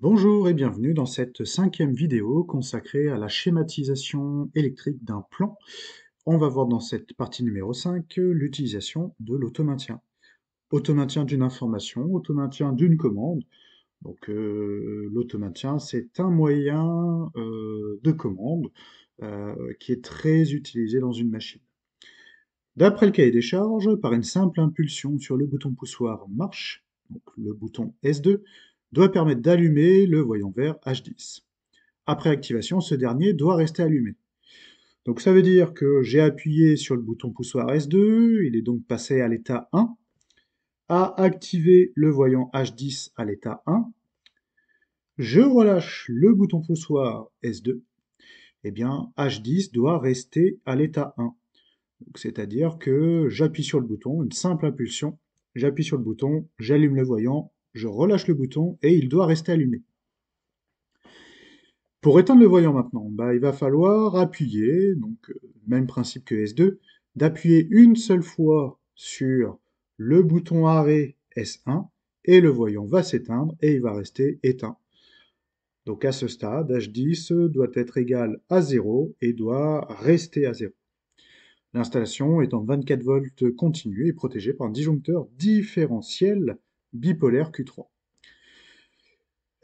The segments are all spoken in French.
Bonjour et bienvenue dans cette cinquième vidéo consacrée à la schématisation électrique d'un plan. On va voir dans cette partie numéro 5 l'utilisation de l'automaintien. Automaintien d'une information, automaintien d'une commande. Donc l'automaintien, c'est un moyen de commande qui est très utilisé dans une machine. D'après le cahier des charges, par une simple impulsion sur le bouton poussoir marche, donc le bouton S2, doit permettre d'allumer le voyant vert H10. Après activation, ce dernier doit rester allumé. Donc ça veut dire que j'ai appuyé sur le bouton poussoir S2, il est donc passé à l'état 1, a activé le voyant H10 à l'état 1, je relâche le bouton poussoir S2, et bien H10 doit rester à l'état 1. C'est-à-dire que j'appuie sur le bouton, une simple impulsion, j'appuie sur le bouton, j'allume le voyant, je relâche le bouton et il doit rester allumé. Pour éteindre le voyant maintenant, il va falloir appuyer, donc même principe que S2, d'appuyer une seule fois sur le bouton arrêt S1 et le voyant va s'éteindre et il va rester éteint. Donc à ce stade, H10 doit être égal à 0 et doit rester à 0. L'installation est en 24 volts continu et protégée par un disjoncteur différentiel bipolaire Q3.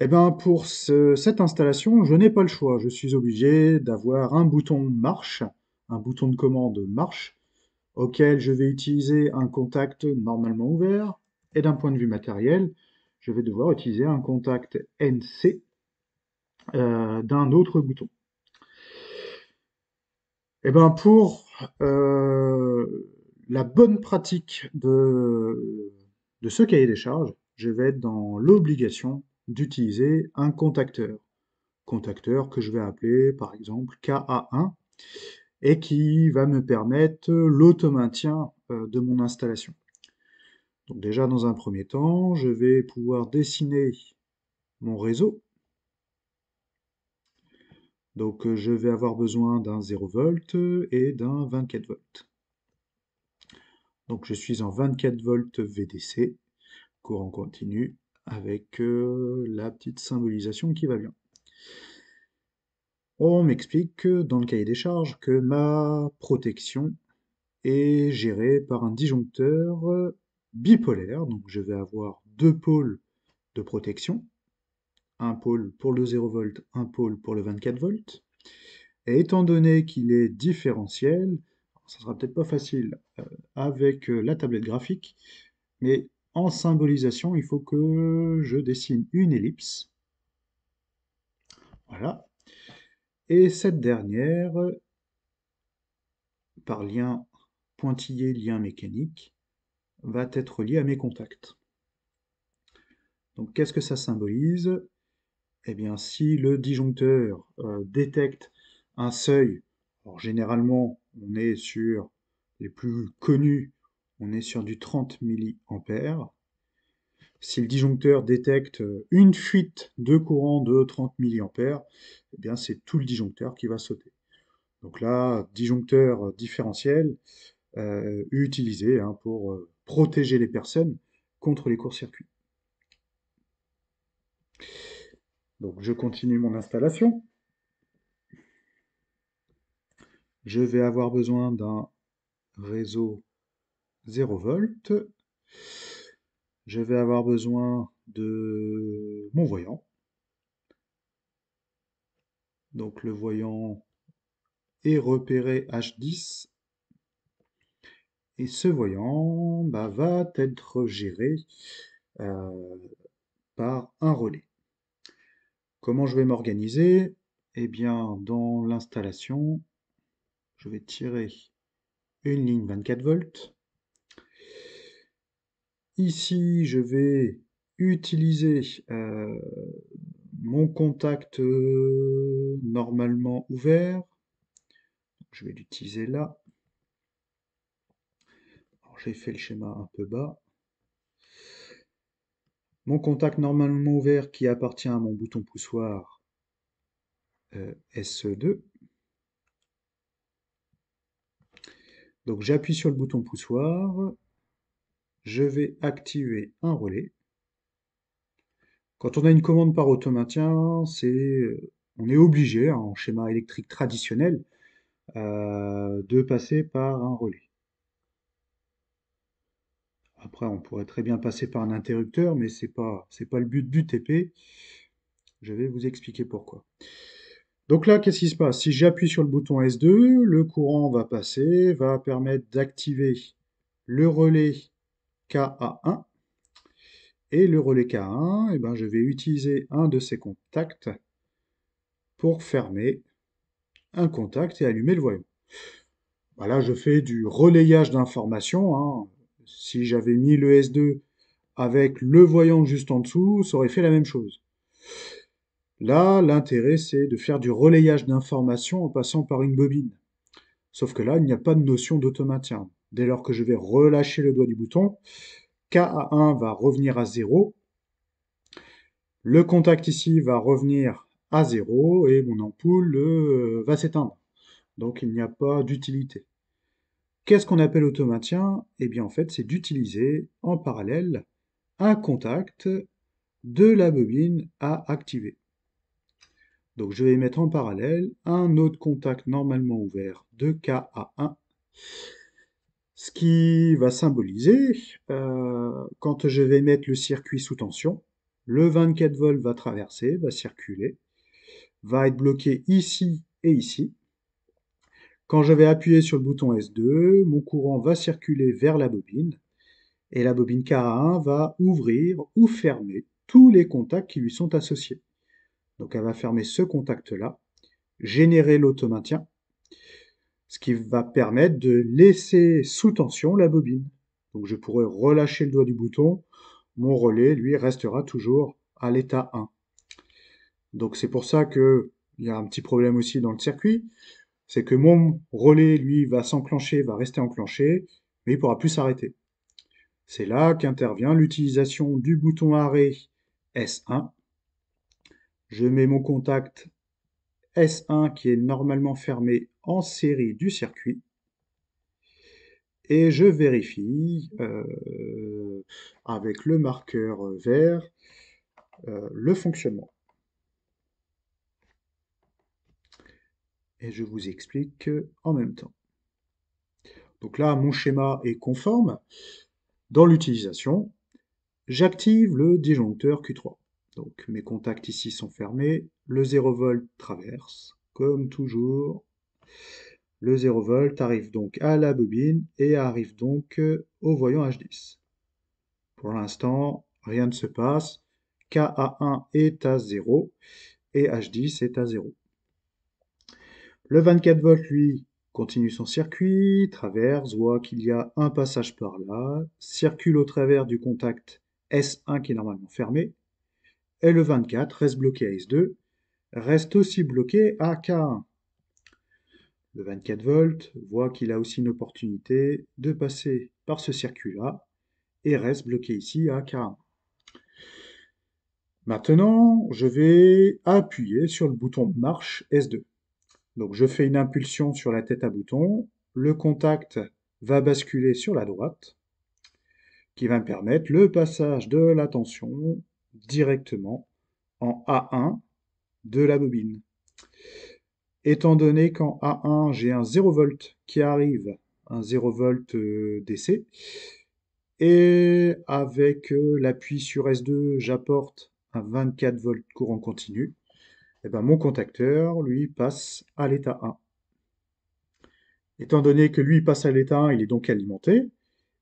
Eh bien, pour cette installation, je n'ai pas le choix. Je suis obligé d'avoir un bouton marche, un bouton de commande marche, auquel je vais utiliser un contact normalement ouvert. Et d'un point de vue matériel, je vais devoir utiliser un contact NC d'un autre bouton. Eh bien, pour la bonne pratique de ce cahier des charges, je vais être dans l'obligation d'utiliser un contacteur. Contacteur que je vais appeler par exemple KA1 et qui va me permettre l'automaintien de mon installation. Donc déjà dans un premier temps, je vais pouvoir dessiner mon réseau. Donc je vais avoir besoin d'un 0 volt et d'un 24 volts. Donc je suis en 24 volts VDC, courant continu, avec la petite symbolisation qui va bien. On m'explique dans le cahier des charges que ma protection est gérée par un disjoncteur bipolaire. Donc je vais avoir deux pôles de protection, un pôle pour le 0 volt, un pôle pour le 24 volts. Et étant donné qu'il est différentiel, ça sera peut-être pas facile avec la tablette graphique, mais en symbolisation, il faut que je dessine une ellipse. Voilà. Et cette dernière, par lien pointillé, lien mécanique, va être liée à mes contacts. Donc qu'est-ce que ça symbolise? Eh bien, si le disjoncteur détecte un seuil, alors généralement on est sur les plus connus, on est sur du 30 milliampères. Si le disjoncteur détecte une fuite de courant de 30 milliampères, eh bien c'est tout le disjoncteur qui va sauter. Donc là, disjoncteur différentiel utilisé pour protéger les personnes contre les courts-circuits. Donc je continue mon installation. Je vais avoir besoin d'un réseau 0 volt. Je vais avoir besoin de mon voyant. Donc le voyant est repéré H10. Et ce voyant va être géré euh, par un relais. Comment je vais m'organiser? Eh bien, dans l'installation, je vais tirer une ligne 24 volts. Ici, je vais utiliser mon contact normalement ouvert. Je vais l'utiliser là. J'ai fait le schéma un peu bas. Mon contact normalement ouvert qui appartient à mon bouton poussoir SE2. Donc j'appuie sur le bouton poussoir. Je vais activer un relais. Quand on a une commande par automaintien, on est obligé, hein, en schéma électrique traditionnel, de passer par un relais. Après, on pourrait très bien passer par un interrupteur, mais c'est pas le but du TP. Je vais vous expliquer pourquoi. Donc là, qu'est-ce qui se passe? Si j'appuie sur le bouton S2, le courant va passer, va permettre d'activer le relais KA1. Et le relais K1, eh ben, je vais utiliser un de ces contacts pour fermer un contact et allumer le voyant. Voilà, je fais du relayage d'informations, hein. Si j'avais mis le S2 avec le voyant juste en dessous, ça aurait fait la même chose. Là, l'intérêt, c'est de faire du relayage d'informations en passant par une bobine. Sauf que là, il n'y a pas de notion d'automaintien. Dès lors que je vais relâcher le doigt du bouton, KA1 va revenir à 0. Le contact ici va revenir à 0 et mon ampoule va s'éteindre. Donc il n'y a pas d'utilité. Qu'est-ce qu'on appelle automaintien? Eh bien en fait c'est d'utiliser en parallèle un contact de la bobine à activer. Donc je vais mettre en parallèle un autre contact normalement ouvert de KA1, ce qui va symboliser, quand je vais mettre le circuit sous tension, le 24 volts va traverser, va circuler, va être bloqué ici et ici. Quand je vais appuyer sur le bouton S2, mon courant va circuler vers la bobine et la bobine K1 va ouvrir ou fermer tous les contacts qui lui sont associés. Donc elle va fermer ce contact-là, générer l'automaintien, ce qui va permettre de laisser sous tension la bobine. Donc je pourrais relâcher le doigt du bouton, mon relais, lui, restera toujours à l'état 1. Donc c'est pour ça qu'il y a un petit problème aussi dans le circuit, c'est que mon relais, lui, va s'enclencher, va rester enclenché, mais il ne pourra plus s'arrêter. C'est là qu'intervient l'utilisation du bouton arrêt S1. Je mets mon contact S1 qui est normalement fermé en série du circuit et je vérifie avec le marqueur vert le fonctionnement. Et je vous explique en même temps. Donc là, mon schéma est conforme. Dans l'utilisation, j'active le disjoncteur Q3. Donc mes contacts ici sont fermés, le 0 volt traverse, comme toujours. Le 0 volt arrive donc à la bobine et arrive donc au voyant H10. Pour l'instant, rien ne se passe. KA1 est à 0 et H10 est à 0. Le 24 volts, lui, continue son circuit, traverse, voit qu'il y a un passage par là, circule au travers du contact S1 qui est normalement fermé, et le 24 reste bloqué à S2, reste aussi bloqué à K1. Le 24 volts voit qu'il a aussi une opportunité de passer par ce circuit-là et reste bloqué ici à K1. Maintenant, je vais appuyer sur le bouton marche S2. Donc je fais une impulsion sur la tête à bouton, le contact va basculer sur la droite, qui va me permettre le passage de la tension directement en A1 de la bobine. Étant donné qu'en A1, j'ai un 0 volt qui arrive, un 0 volt DC, et avec l'appui sur S2, j'apporte un 24 volts courant continu, et ben mon contacteur, lui, passe à l'état 1. Étant donné que lui passe à l'état 1, il est donc alimenté,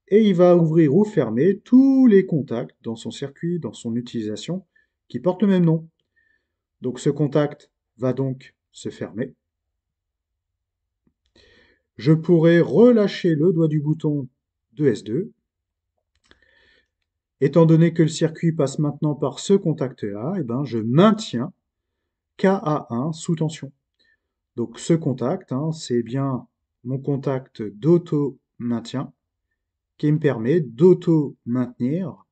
et il va ouvrir ou fermer tous les contacts dans son circuit, dans son utilisation, qui portent le même nom. Donc ce contact va donc se fermer. Je pourrais relâcher le doigt du bouton de S2. Étant donné que le circuit passe maintenant par ce contact-là, eh ben, je maintiens KA1 sous tension. Donc ce contact, hein, c'est bien mon contact d'auto-maintien qui me permet d'auto-maintenir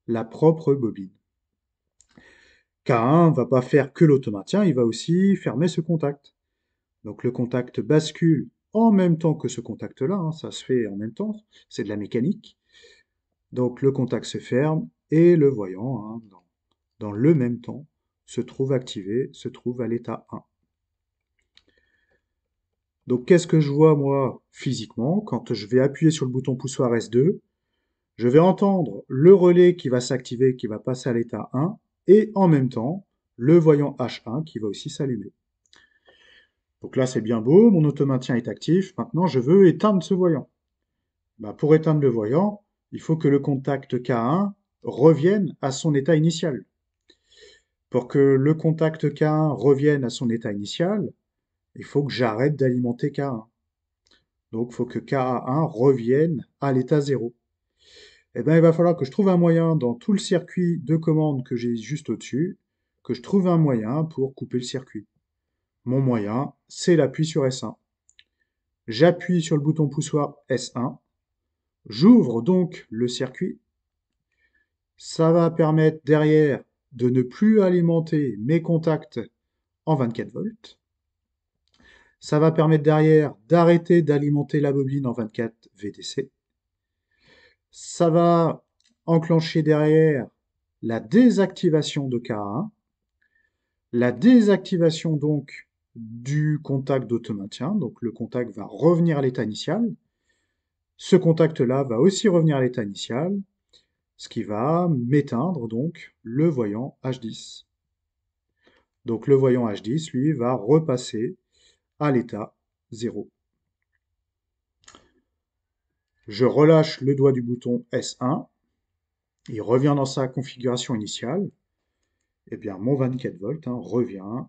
la propre bobine. K1 ne va pas faire que l'automaintien, il va aussi fermer ce contact. Donc le contact bascule en même temps que ce contact-là, hein, ça se fait en même temps, c'est de la mécanique. Donc le contact se ferme et le voyant, hein, dans le même temps, se trouve activé, se trouve à l'état 1. Donc qu'est-ce que je vois moi physiquement quand je vais appuyer sur le bouton poussoir S2? Je vais entendre le relais qui va s'activer, qui va passer à l'état 1, et en même temps, le voyant H1 qui va aussi s'allumer. Donc là, c'est bien beau, mon automaintien est actif. Maintenant, je veux éteindre ce voyant. Bah, pour éteindre le voyant, il faut que le contact K1 revienne à son état initial. Pour que le contact K1 revienne à son état initial, il faut que j'arrête d'alimenter K1. Donc, il faut que Ka1 revienne à l'état 0. Eh bien, il va falloir que je trouve un moyen dans tout le circuit de commande que j'ai juste au-dessus, que je trouve un moyen pour couper le circuit. Mon moyen, c'est l'appui sur S1. J'appuie sur le bouton poussoir S1, j'ouvre donc le circuit. Ça va permettre derrière de ne plus alimenter mes contacts en 24 volts. Ça va permettre derrière d'arrêter d'alimenter la bobine en 24 VDC. Ça va enclencher derrière la désactivation de K1, la désactivation donc du contact d'automaintien, donc le contact va revenir à l'état initial. Ce contact-là va aussi revenir à l'état initial, ce qui va m'éteindre donc le voyant H10. Donc le voyant H10, lui, va repasser à l'état 0. Je relâche le doigt du bouton S1, il revient dans sa configuration initiale, et bien mon 24 volts revient,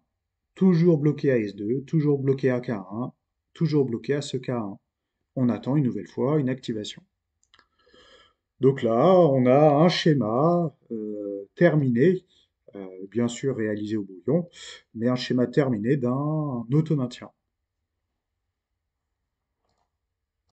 toujours bloqué à S2, toujours bloqué à K1, toujours bloqué à ce K1. On attend une nouvelle fois une activation. Donc là, on a un schéma terminé, bien sûr réalisé au brouillon, mais un schéma terminé d'un automaintien.